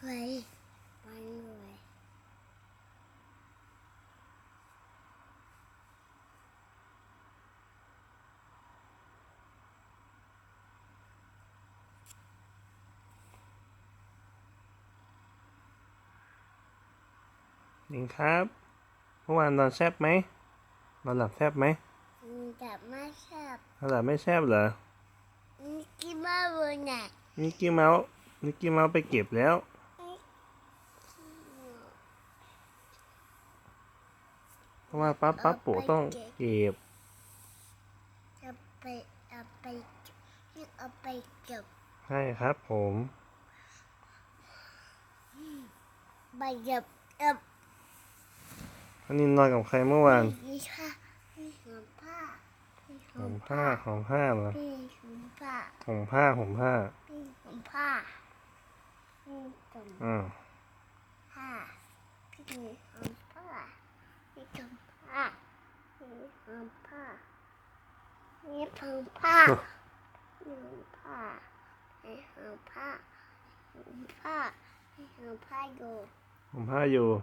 ว้วางไว้ลิงครับเมื่อวานนอนแซบไหมนอนหลับแซบไหมแต่ไม่ชอบนอนหลับไม่แซบเหรอมิกกี้เมาส์เลยน่ะมิกกี้เมาส์มิกกี้เมาส์ไปเก็บแล้วเพราะว่าปั๊บปู่ต้องเก็บเอาไปเอาไปเอาไปเก็บใช่ครับผมใบเก็บเก็บอันนี้นอนกับใครเมื่อวานนี่ค่ะนี่หอมผ้านี่หอห่มมผ้าผ้าห่มผ้าเหรอพี่หอมผ้าห่มผ้าห่มผ้าพี่หอมผ้าพี่หอมอ่าผ้าพี่หอมผ้าพี่หอมผ้าพี่หอมผ้าพี่หอมผ้าพี่หอมผ้าพี่หอมผ้าหอมผ้าพี่หอมผ้าอยู่ห่มผ้าอยู่